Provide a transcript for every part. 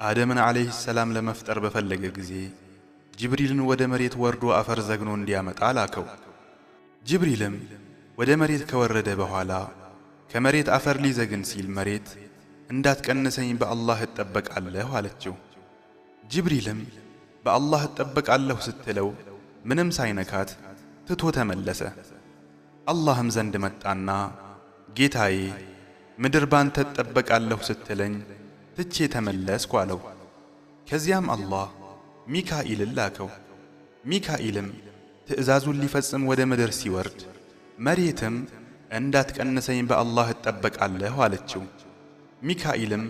አደምን ዓለይሂ ሰላም ለመፍጠር በፈለገ ጊዜ ጅብሪልን ወደ መሬት ወርዶ አፈር ዘግኖ እንዲያመጣ ላከው። ጅብሪልም ወደ መሬት ከወረደ በኋላ ከመሬት አፈር ሊዘግን ሲል መሬት እንዳትቀንሰኝ በአላህ እጠበቃለሁ አለችው። ጅብሪልም በአላህ እጠበቃለሁ ስትለው ምንም ሳይነካት ትቶ ተመለሰ። አላህም ዘንድ መጣና ጌታዬ ምድር ባንተ እጠበቃለሁ ስትለኝ ትቼ ተመለስኩ አለው። ከዚያም አላህ ሚካኤልን ላከው። ሚካኤልም ትእዛዙን ሊፈጽም ወደ ምድር ሲወርድ መሬትም እንዳትቀንሰኝ በአላህ እጠበቃለሁ አለችው። ሚካኤልም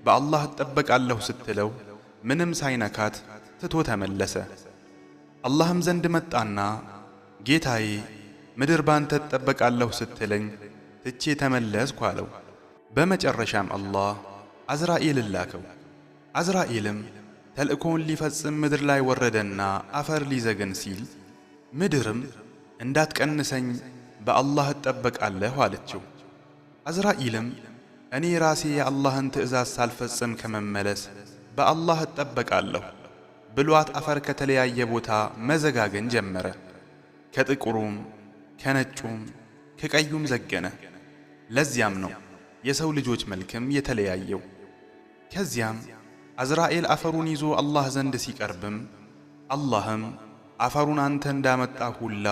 በአላህ እጠበቃለሁ ስትለው ምንም ሳይነካት ትቶ ተመለሰ። አላህም ዘንድ መጣና ጌታዬ ምድር ባንተ እጠበቃለሁ ስትለኝ ትቼ ተመለስኩ አለው። በመጨረሻም አላህ አዝራኤልን ላከው። አዝራኤልም ተልእኮውን ሊፈጽም ምድር ላይ ወረደና አፈር ሊዘገን ሲል ምድርም እንዳትቀንሰኝ በአላህ እጠበቃለሁ አለችው። አዝራኤልም እኔ ራሴ የአላህን ትእዛዝ ሳልፈጽም ከመመለስ በአላህ እጠበቃለሁ ብሏት አፈር ከተለያየ ቦታ መዘጋገን ጀመረ። ከጥቁሩም ከነጩም ከቀዩም ዘገነ። ለዚያም ነው የሰው ልጆች መልክም የተለያየው። ከዚያም አዝራኤል አፈሩን ይዞ አላህ ዘንድ ሲቀርብም አላህም አፈሩን አንተ እንዳመጣ ሁላ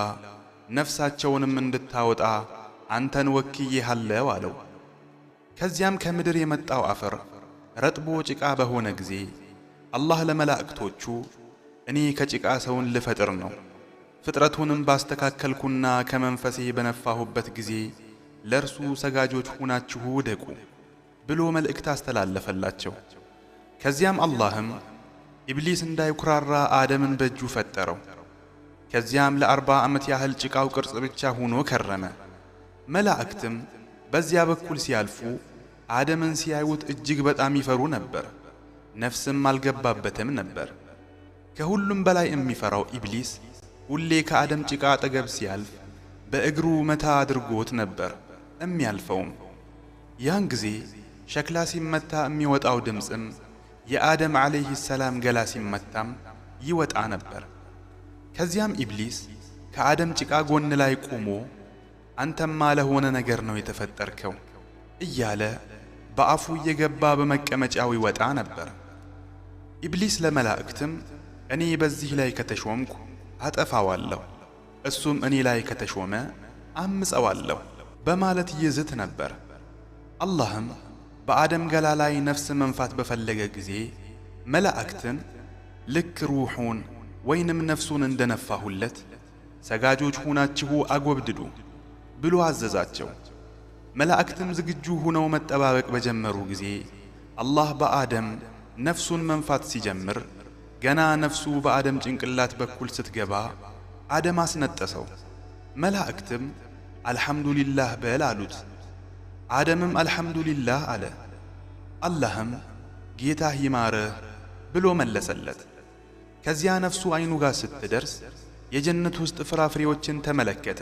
ነፍሳቸውንም እንድታወጣ አንተን ወክዬሃለሁ አለው። ከዚያም ከምድር የመጣው አፈር ረጥቦ ጭቃ በሆነ ጊዜ አላህ ለመላእክቶቹ እኔ ከጭቃ ሰውን ልፈጥር ነው፣ ፍጥረቱንም ባስተካከልኩና ከመንፈሴ በነፋሁበት ጊዜ ለእርሱ ሰጋጆች ሁናችሁ ውደቁ ብሎ መልእክት አስተላለፈላቸው። ከዚያም አላህም ኢብሊስ እንዳይኩራራ አደምን በእጁ ፈጠረው። ከዚያም ለ40 ዓመት ያህል ጭቃው ቅርጽ ብቻ ሆኖ ከረመ። መላእክትም በዚያ በኩል ሲያልፉ አደምን ሲያዩት እጅግ በጣም ይፈሩ ነበር። ነፍስም አልገባበትም ነበር። ከሁሉም በላይ የሚፈራው ኢብሊስ ሁሌ ከአደም ጭቃ አጠገብ ሲያልፍ በእግሩ መታ አድርጎት ነበር የሚያልፈውም። ያን ጊዜ ሸክላ ሲመታ የሚወጣው ድምፅም የአደም ዓለይሂ ሰላም ገላ ሲመታም ይወጣ ነበር። ከዚያም ኢብሊስ ከአደም ጭቃ ጎን ላይ ቆሞ አንተማ ለሆነ ነገር ነው የተፈጠርከው እያለ በአፉ እየገባ በመቀመጫው ይወጣ ነበር። ኢብሊስ ለመላእክትም እኔ በዚህ ላይ ከተሾምኩ አጠፋዋለሁ፣ እሱም እኔ ላይ ከተሾመ አምፀዋለሁ በማለት ይዝት ነበር። አላህም በአደም ገላ ላይ ነፍስ መንፋት በፈለገ ጊዜ መላእክትን ልክ ሩሑን ወይንም ነፍሱን እንደነፋሁለት ሰጋጆች ሁናችሁ አጎብድዱ ብሎ አዘዛቸው። መላእክትም ዝግጁ ሆነው መጠባበቅ በጀመሩ ጊዜ አላህ በአደም ነፍሱን መንፋት ሲጀምር ገና ነፍሱ በአደም ጭንቅላት በኩል ስትገባ አደም አስነጠሰው። መላእክትም አልሐምዱሊላህ በል አሉት። አደምም አልሐምዱሊላህ አለ። አላህም ጌታህ ይማረህ ብሎ መለሰለት። ከዚያ ነፍሱ አይኑ ጋር ስትደርስ የጀነት ውስጥ ፍራፍሬዎችን ተመለከተ።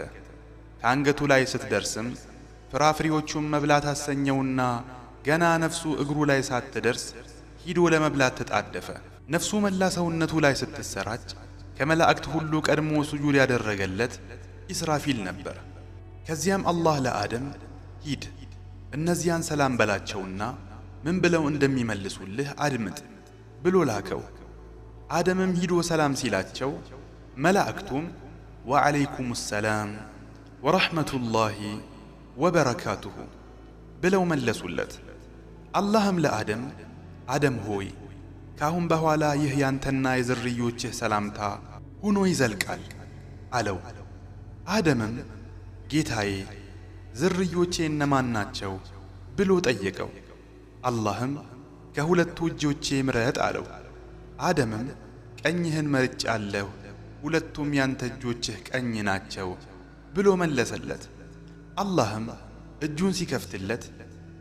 ከአንገቱ ላይ ስትደርስም ፍራፍሬዎቹን መብላት አሰኘውና ገና ነፍሱ እግሩ ላይ ሳትደርስ ሂዶ ለመብላት ተጣደፈ። ነፍሱ መላ ሰውነቱ ላይ ስትሰራጭ ከመላእክት ሁሉ ቀድሞ ሱጁድ ያደረገለት ኢስራፊል ነበር። ከዚያም አላህ ለአደም ሂድ እነዚያን ሰላም በላቸውና ምን ብለው እንደሚመልሱልህ አድምጥ ብሎ ላከው። አደምም ሂዶ ሰላም ሲላቸው መላእክቱም ወዐለይኩም ሰላም ወረሕመቱላሂ ወበረካቱሁ ብለው መለሱለት። አላህም ለአደም አደም ሆይ ካሁን በኋላ ይህ ያንተና የዝርዮችህ ሰላምታ ሆኖ ይዘልቃል አለው። አደምም ጌታዬ ዝርዮቼ እነማን ናቸው ብሎ ጠየቀው። አላህም ከሁለቱ እጆቼ ምረጥ አለው። አደምም ቀኝህን መርጫለሁ፣ ሁለቱም ያንተ እጆችህ ቀኝ ናቸው ብሎ መለሰለት። አላህም እጁን ሲከፍትለት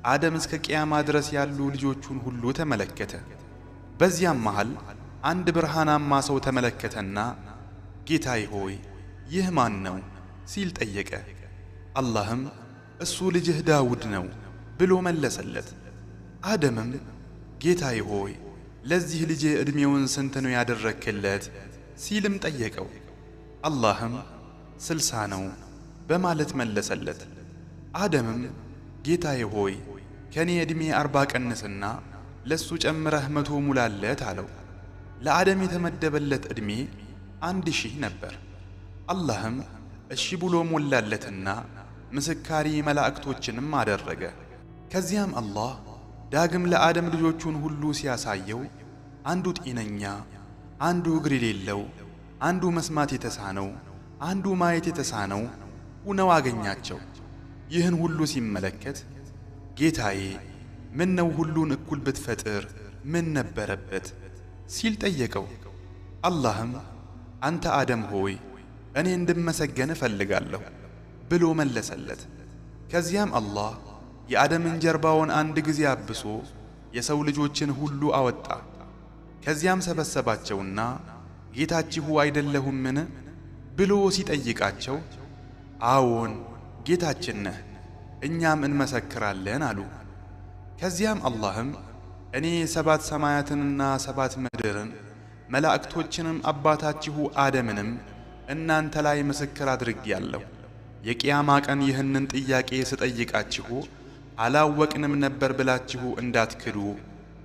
አደም እስከ ቅያማ ድረስ ያሉ ልጆቹን ሁሉ ተመለከተ። በዚያም መሃል አንድ ብርሃናማ ሰው ተመለከተና ጌታዬ ሆይ ይህ ማን ነው ሲል ጠየቀ። አላህም እሱ ልጅህ ዳውድ ነው ብሎ መለሰለት። አደምም ጌታዬ ሆይ ለዚህ ልጅ ዕድሜውን ስንት ነው ያደረክለት ሲልም ጠየቀው። አላህም 60 ነው በማለት መለሰለት። አደምም ጌታዬ ሆይ ከኔ ዕድሜ 40 ቀንስና ለሱ ጨምረህ 100 ሙላለት አለው። ለአደም የተመደበለት ዕድሜ 1000 ነበር። አላህም እሺ ብሎ ሞላለትና ምስካሪ መላእክቶችንም አደረገ። ከዚያም አላህ ዳግም ለአደም ልጆቹን ሁሉ ሲያሳየው አንዱ ጤነኛ፣ አንዱ እግር የሌለው፣ አንዱ መስማት የተሳነው፣ አንዱ ማየት የተሳነው ሆነው አገኛቸው። ይህን ሁሉ ሲመለከት ጌታዬ ምን ነው ሁሉን እኩል ብትፈጥር ምን ነበረበት ሲል ጠየቀው። አላህም አንተ አደም ሆይ እኔ እንድመሰገን እፈልጋለሁ ብሎ መለሰለት። ከዚያም አላህ የአደምን ጀርባውን አንድ ጊዜ አብሶ የሰው ልጆችን ሁሉ አወጣ። ከዚያም ሰበሰባቸውና ጌታችሁ አይደለሁምን ብሎ ሲጠይቃቸው አዎን ጌታችን ነህ እኛም እንመሰክራለን አሉ። ከዚያም አላህም እኔ 7 ሰማያትንና 7 ምድርን መላእክቶችንም አባታችሁ አደምንም እናንተ ላይ ምስክር አድርጌያለሁ። የቂያማ ቀን ይህንን ጥያቄ ስጠይቃችሁ አላወቅንም ነበር ብላችሁ እንዳትክዱ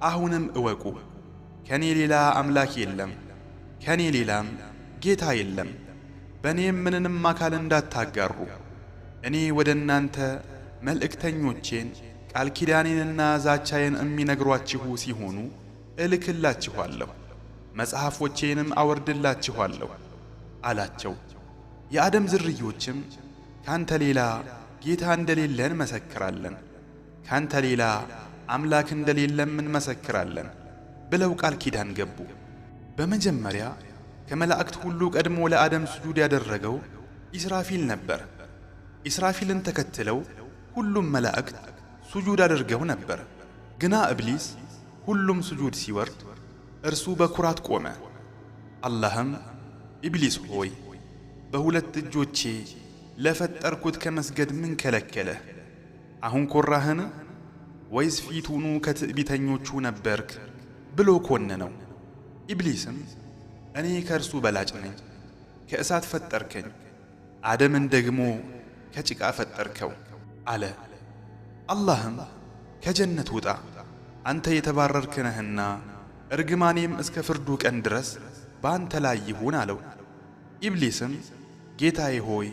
አሁንም እወቁ። ከኔ ሌላ አምላክ የለም፣ ከኔ ሌላም ጌታ የለም። በእኔም ምንንም አካል እንዳታጋሩ። እኔ ወደ እናንተ መልእክተኞቼን ቃል ኪዳኔንና ዛቻዬን የሚነግሯችሁ ሲሆኑ እልክላችኋለሁ፣ መጽሐፎቼንም አወርድላችኋለሁ አላቸው። የአደም ዝርዮችም ካንተ ሌላ ጌታ እንደሌለን መሰክራለን፣ ካንተ ሌላ አምላክ እንደሌለም እንመሰክራለን ብለው ቃል ኪዳን ገቡ። በመጀመሪያ ከመላእክት ሁሉ ቀድሞ ለአደም ስጁድ ያደረገው ኢስራፊል ነበር። ኢስራፊልን ተከትለው ሁሉም መላእክት ስጁድ አድርገው ነበር። ግና ኢብሊስ ሁሉም ስጁድ ሲወርድ እርሱ በኩራት ቆመ። አላህም ኢብሊስ ሆይ በሁለት እጆቼ ለፈጠርኩት ከመስገድ ምን ከለከለህ? አሁን ኮራህን? ወይስ ፊቱኑ ከትዕቢተኞቹ ነበርክ ብሎ ኮነነው። ኢብሊስም እኔ ከእርሱ በላጭ ነኝ፣ ከእሳት ፈጠርከኝ፣ አደምን ደግሞ ከጭቃ ፈጠርከው አለ። አላህም ከጀነት ውጣ አንተ የተባረርክ ነህና እርግማኔም እስከ ፍርዱ ቀን ድረስ በአንተ ላይ ይሁን አለው። ኢብሊስም ጌታዬ ሆይ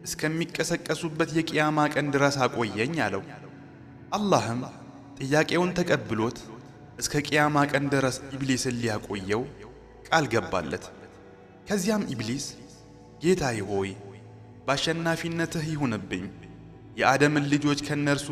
እስከሚቀሰቀሱበት የቂያማ ቀን ድረስ አቆየኝ አለው። አላህም ጥያቄውን ተቀብሎት እስከ ቂያማ ቀን ድረስ ኢብሊስን ሊያቆየው ቃል ገባለት። ከዚያም ኢብሊስ ጌታዬ ሆይ በአሸናፊነትህ ይሁንብኝ፣ የአደምን ልጆች ከነርሱ